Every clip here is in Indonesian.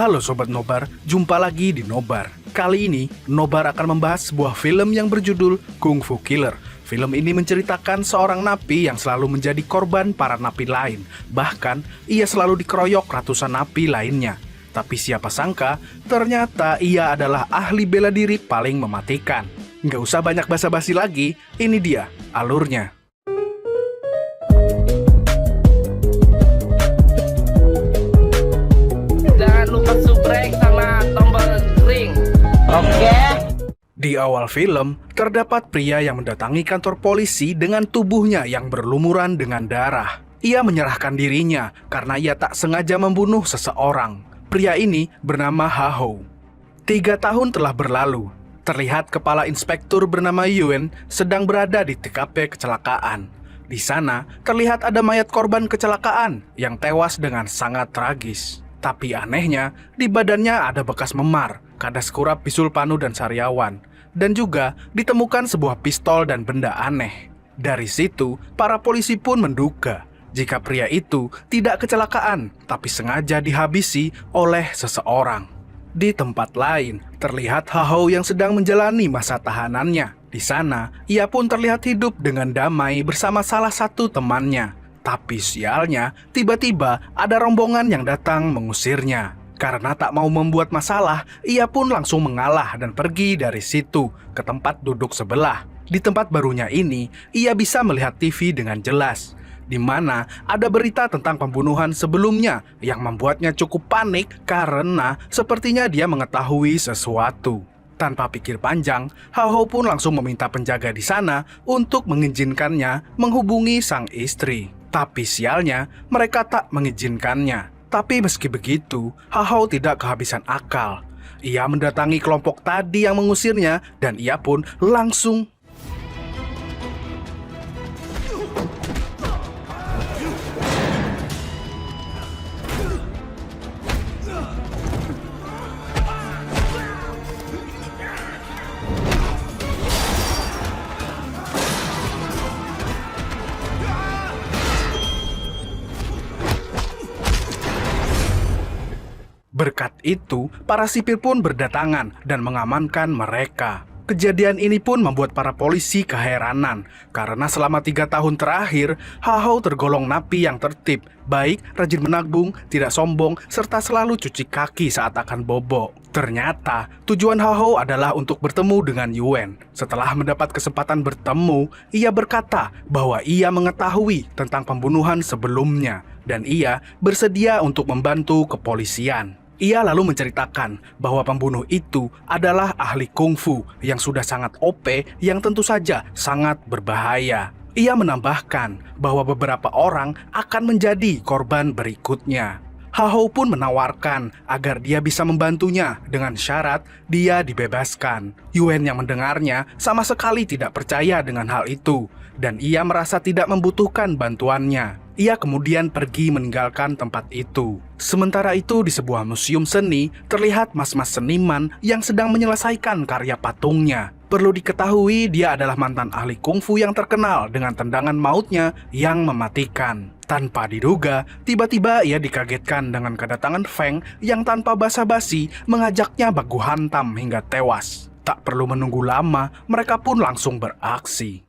Halo Sobat Nobar, jumpa lagi di Nobar. Kali ini, Nobar akan membahas sebuah film yang berjudul Kung Fu Killer. Film ini menceritakan seorang napi yang selalu menjadi korban para napi lain. Bahkan, ia selalu dikeroyok ratusan napi lainnya. Tapi siapa sangka, ternyata ia adalah ahli bela diri paling mematikan. Nggak usah banyak basa-basi lagi, ini dia alurnya. Jangan lupa subscribe sama tombol ring. Oke. Di awal film, terdapat pria yang mendatangi kantor polisi dengan tubuhnya yang berlumuran dengan darah. Ia menyerahkan dirinya karena ia tak sengaja membunuh seseorang. Pria ini bernama Ha-Ho. 3 tahun telah berlalu. Terlihat kepala inspektur bernama Yuen sedang berada di TKP kecelakaan. Di sana, terlihat ada mayat korban kecelakaan yang tewas dengan sangat tragis. Tapi anehnya, di badannya ada bekas memar, kadas kurap bisul panu dan sariawan. Dan juga ditemukan sebuah pistol dan benda aneh. Dari situ, para polisi pun menduga jika pria itu tidak kecelakaan, tapi sengaja dihabisi oleh seseorang. Di tempat lain, terlihat Ha-Ho yang sedang menjalani masa tahanannya. Di sana, ia pun terlihat hidup dengan damai bersama salah satu temannya. Tapi sialnya, tiba-tiba ada rombongan yang datang mengusirnya. Karena tak mau membuat masalah, ia pun langsung mengalah dan pergi dari situ ke tempat duduk sebelah. Di tempat barunya ini, ia bisa melihat TV dengan jelas, di mana ada berita tentang pembunuhan sebelumnya yang membuatnya cukup panik karena sepertinya dia mengetahui sesuatu. Tanpa pikir panjang, Ha-Ho pun langsung meminta penjaga di sana untuk mengizinkannya menghubungi sang istri. Tapi sialnya, mereka tak mengizinkannya. Tapi meski begitu, Ha-Ho tidak kehabisan akal. Ia mendatangi kelompok tadi yang mengusirnya dan ia pun langsung Berkat itu, para sipir pun berdatangan dan mengamankan mereka. Kejadian ini pun membuat para polisi keheranan, karena selama 3 tahun terakhir, Ha-Ho tergolong napi yang tertib, baik, rajin menabung, tidak sombong, serta selalu cuci kaki saat akan bobo. Ternyata, tujuan Ha-Ho adalah untuk bertemu dengan Yuen. Setelah mendapat kesempatan bertemu, ia berkata bahwa ia mengetahui tentang pembunuhan sebelumnya, dan ia bersedia untuk membantu kepolisian. Ia lalu menceritakan bahwa pembunuh itu adalah ahli kungfu yang sudah sangat OP yang tentu saja sangat berbahaya. Ia menambahkan bahwa beberapa orang akan menjadi korban berikutnya. Ha-Ho pun menawarkan agar dia bisa membantunya dengan syarat dia dibebaskan. Yuen yang mendengarnya sama sekali tidak percaya dengan hal itu dan ia merasa tidak membutuhkan bantuannya. Ia kemudian pergi meninggalkan tempat itu. Sementara itu di sebuah museum seni, terlihat mas-mas seniman yang sedang menyelesaikan karya patungnya. Perlu diketahui dia adalah mantan ahli kungfu yang terkenal dengan tendangan mautnya yang mematikan. Tanpa diduga, tiba-tiba ia dikagetkan dengan kedatangan Feng yang tanpa basa-basi mengajaknya baku hantam hingga tewas. Tak perlu menunggu lama, mereka pun langsung beraksi.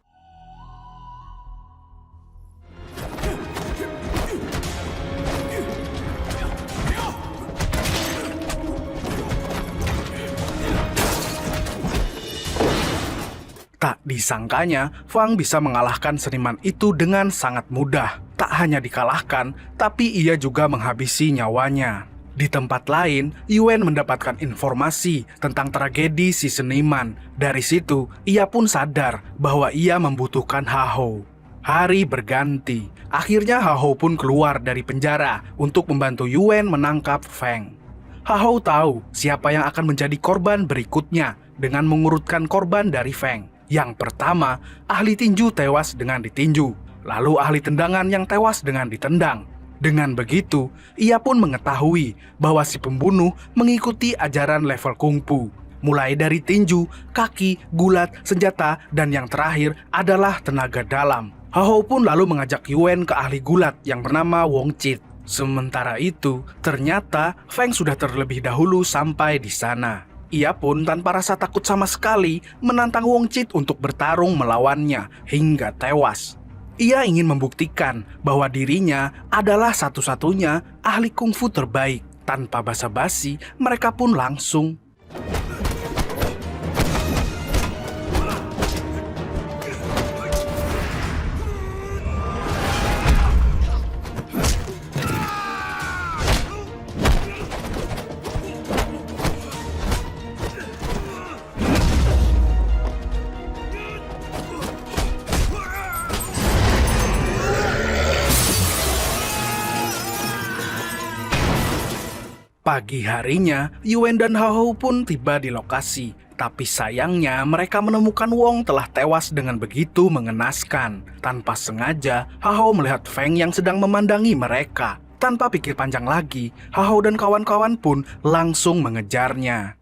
Tak disangkanya, Fang bisa mengalahkan seniman itu dengan sangat mudah. Tak hanya dikalahkan, tapi ia juga menghabisi nyawanya. Di tempat lain, Yuen mendapatkan informasi tentang tragedi si seniman. Dari situ, ia pun sadar bahwa ia membutuhkan Ha-Ho. Hari berganti. Akhirnya Ha-Ho pun keluar dari penjara untuk membantu Yuen menangkap Feng. Ha-Ho tahu siapa yang akan menjadi korban berikutnya dengan mengurutkan korban dari Feng. Yang pertama, ahli tinju tewas dengan ditinju, lalu ahli tendangan yang tewas dengan ditendang. Dengan begitu, ia pun mengetahui bahwa si pembunuh mengikuti ajaran level kungfu, mulai dari tinju, kaki, gulat, senjata, dan yang terakhir adalah tenaga dalam. Ha-Ho pun lalu mengajak Yuen ke ahli gulat yang bernama Wong Chit. Sementara itu, ternyata Feng sudah terlebih dahulu sampai di sana. Ia pun tanpa rasa takut sama sekali menantang Wong Chit untuk bertarung melawannya hingga tewas. Ia ingin membuktikan bahwa dirinya adalah satu-satunya ahli kungfu terbaik. Tanpa basa-basi, mereka pun langsung Pagi harinya, Yuen dan Hao pun tiba di lokasi. Tapi sayangnya mereka menemukan Wong telah tewas dengan begitu mengenaskan. Tanpa sengaja, Hao melihat Feng yang sedang memandangi mereka. Tanpa pikir panjang lagi, Hao dan kawan-kawan pun langsung mengejarnya.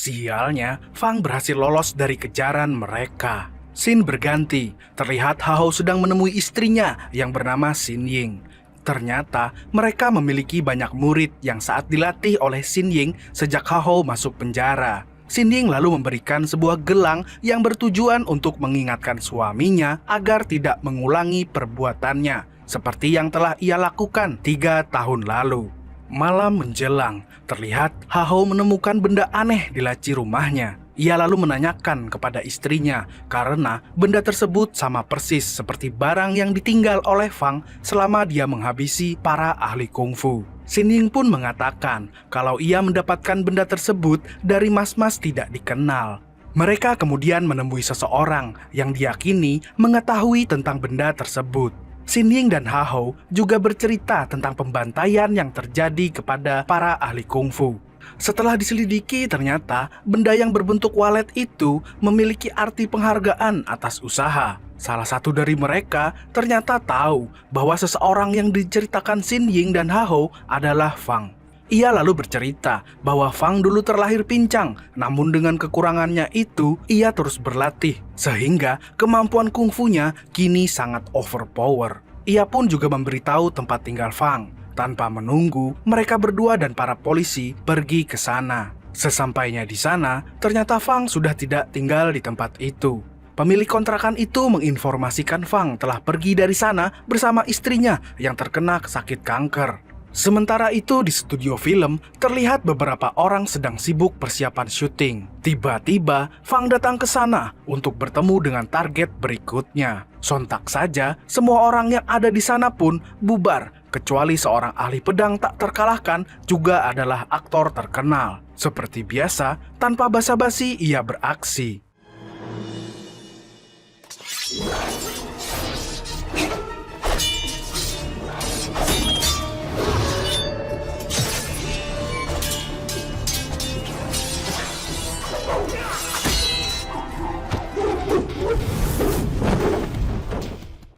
Sialnya, Fang berhasil lolos dari kejaran mereka. Scene berganti, terlihat Hao sedang menemui istrinya yang bernama Xin Ying. Ternyata mereka memiliki banyak murid yang saat dilatih oleh Xin Ying sejak Hao masuk penjara. Xin Ying lalu memberikan sebuah gelang yang bertujuan untuk mengingatkan suaminya agar tidak mengulangi perbuatannya, seperti yang telah ia lakukan 3 tahun lalu. Malam menjelang, terlihat Hao menemukan benda aneh di laci rumahnya. Ia lalu menanyakan kepada istrinya karena benda tersebut sama persis seperti barang yang ditinggal oleh Fang selama dia menghabisi para ahli kungfu. Xin Ying pun mengatakan kalau ia mendapatkan benda tersebut dari mas-mas tidak dikenal. Mereka kemudian menemui seseorang yang diyakini mengetahui tentang benda tersebut. Xin Ying dan Hao juga bercerita tentang pembantaian yang terjadi kepada para ahli kungfu. Setelah diselidiki, ternyata benda yang berbentuk walet itu memiliki arti penghargaan atas usaha. Salah satu dari mereka ternyata tahu bahwa seseorang yang diceritakan Xin Ying dan Hao adalah Fang. Ia lalu bercerita bahwa Fang dulu terlahir pincang, namun dengan kekurangannya itu, ia terus berlatih, sehingga kemampuan kungfunya kini sangat overpower. Ia pun juga memberitahu tempat tinggal Fang. Tanpa menunggu, mereka berdua dan para polisi pergi ke sana. Sesampainya di sana, ternyata Fang sudah tidak tinggal di tempat itu. Pemilik kontrakan itu menginformasikan Fang telah pergi dari sana bersama istrinya yang terkena sakit kanker. Sementara itu di studio film, terlihat beberapa orang sedang sibuk persiapan syuting. Tiba-tiba, Fang datang ke sana untuk bertemu dengan target berikutnya. Sontak saja, semua orang yang ada di sana pun bubar, kecuali seorang ahli pedang tak terkalahkan juga adalah aktor terkenal. Seperti biasa, tanpa basa-basi ia beraksi.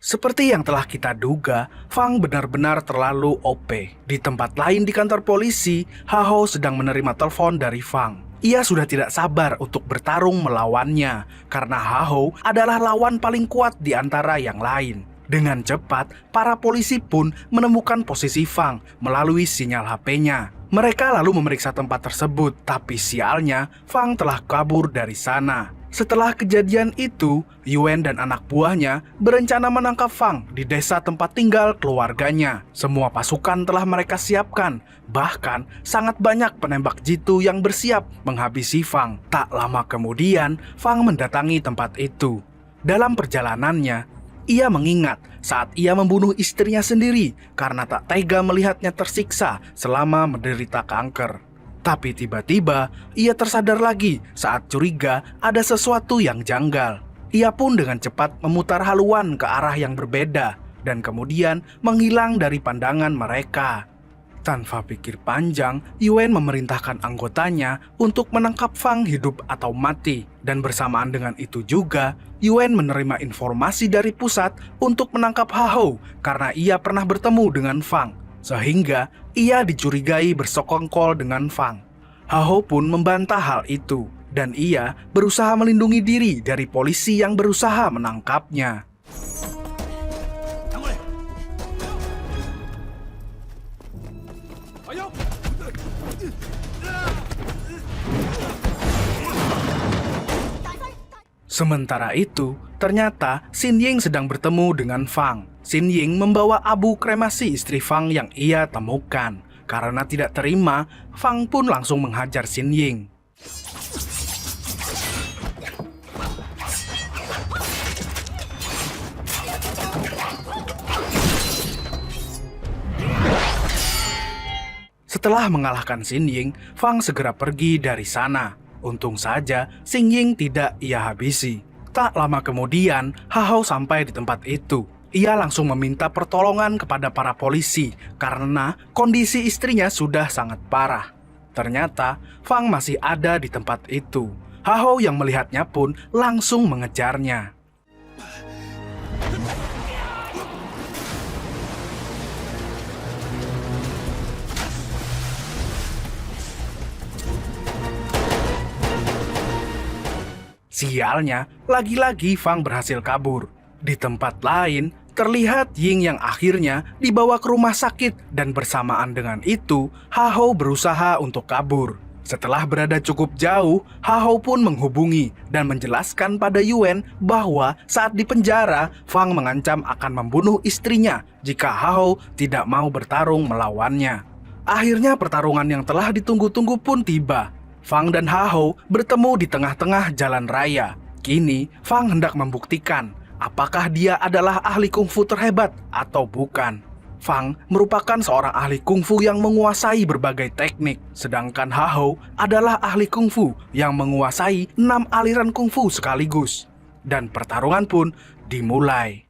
Seperti yang telah kita duga, Fang benar-benar terlalu OP. Di tempat lain di kantor polisi, Hao sedang menerima telepon dari Fang. Ia sudah tidak sabar untuk bertarung melawannya, karena Hao adalah lawan paling kuat di antara yang lain. Dengan cepat, para polisi pun menemukan posisi Fang melalui sinyal HP-nya. Mereka lalu memeriksa tempat tersebut, tapi sialnya, Fang telah kabur dari sana. Setelah kejadian itu, Yuen dan anak buahnya berencana menangkap Fang di desa tempat tinggal keluarganya. Semua pasukan telah mereka siapkan, bahkan sangat banyak penembak jitu yang bersiap menghabisi Fang. Tak lama kemudian, Fang mendatangi tempat itu. Dalam perjalanannya, ia mengingat saat ia membunuh istrinya sendiri karena tak tega melihatnya tersiksa selama menderita kanker. Tapi tiba-tiba ia tersadar lagi saat curiga ada sesuatu yang janggal. Ia pun dengan cepat memutar haluan ke arah yang berbeda dan kemudian menghilang dari pandangan mereka. Tanpa pikir panjang, Yuen memerintahkan anggotanya untuk menangkap Fang hidup atau mati. Dan bersamaan dengan itu juga, Yuen menerima informasi dari pusat untuk menangkap Hao karena ia pernah bertemu dengan Fang. sehingga ia dicurigai bersekongkol dengan Fang. Haho pun membantah hal itu, dan ia berusaha melindungi diri dari polisi yang berusaha menangkapnya. Sementara itu, ternyata Xin Ying sedang bertemu dengan Fang. Xin Ying membawa abu kremasi istri Fang yang ia temukan. Karena tidak terima, Fang pun langsung menghajar Xin Ying. Setelah mengalahkan Xin Ying, Fang segera pergi dari sana. Untung saja, Xin Ying tidak ia habisi. Tak lama kemudian, Haho sampai di tempat itu. Ia langsung meminta pertolongan kepada para polisi karena kondisi istrinya sudah sangat parah. Ternyata, Fang masih ada di tempat itu. Haho yang melihatnya pun langsung mengejarnya. Sialnya, lagi-lagi Fang berhasil kabur. Di tempat lain, terlihat Ying yang akhirnya dibawa ke rumah sakit dan bersamaan dengan itu, Haho berusaha untuk kabur. Setelah berada cukup jauh, Haho pun menghubungi dan menjelaskan pada Yuan bahwa saat di penjara, Fang mengancam akan membunuh istrinya jika Haho tidak mau bertarung melawannya. Akhirnya pertarungan yang telah ditunggu-tunggu pun tiba. Fang dan Haho bertemu di tengah-tengah jalan raya. Kini, Fang hendak membuktikan apakah dia adalah ahli kungfu terhebat atau bukan. Fang merupakan seorang ahli kungfu yang menguasai berbagai teknik, sedangkan Haho adalah ahli kungfu yang menguasai 6 aliran kungfu sekaligus. Dan pertarungan pun dimulai.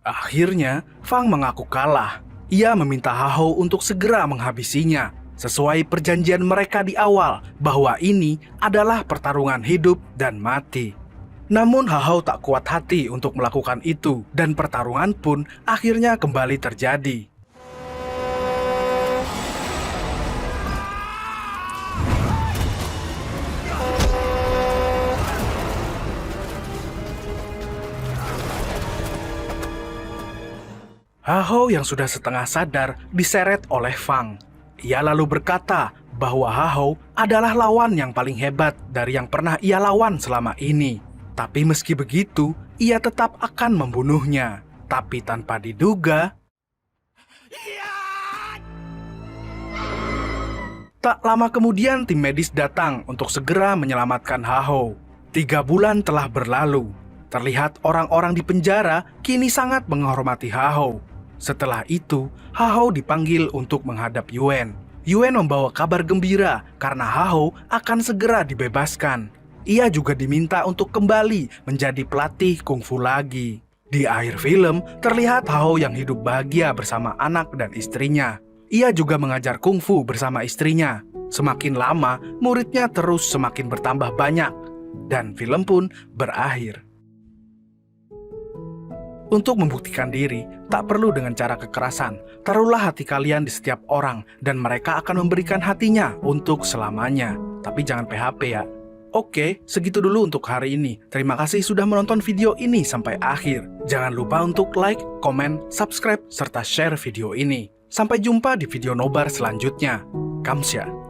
Akhirnya, Fang mengaku kalah. Ia meminta Haho untuk segera menghabisinya, sesuai perjanjian mereka di awal bahwa ini adalah pertarungan hidup dan mati. Namun Haho tak kuat hati untuk melakukan itu, dan pertarungan pun akhirnya kembali terjadi. Haho yang sudah setengah sadar diseret oleh Fang. Ia lalu berkata bahwa Haho adalah lawan yang paling hebat dari yang pernah ia lawan selama ini. Tapi meski begitu, ia tetap akan membunuhnya. Tapi tanpa diduga, tak lama kemudian tim medis datang untuk segera menyelamatkan Haho. 3 bulan telah berlalu. Terlihat orang-orang di penjara kini sangat menghormati Haho. Setelah itu, Haho dipanggil untuk menghadap Yuan. Yuan membawa kabar gembira karena Haho akan segera dibebaskan. Ia juga diminta untuk kembali menjadi pelatih kungfu lagi. Di akhir film, terlihat Haho yang hidup bahagia bersama anak dan istrinya. Ia juga mengajar kungfu bersama istrinya. Semakin lama, muridnya terus semakin bertambah banyak. Dan film pun berakhir. Untuk membuktikan diri, tak perlu dengan cara kekerasan. Taruhlah hati kalian di setiap orang, dan mereka akan memberikan hatinya untuk selamanya. Tapi jangan PHP ya. Oke, segitu dulu untuk hari ini. Terima kasih sudah menonton video ini sampai akhir. Jangan lupa untuk like, komen, subscribe, serta share video ini. Sampai jumpa di video nobar selanjutnya. Kamsya.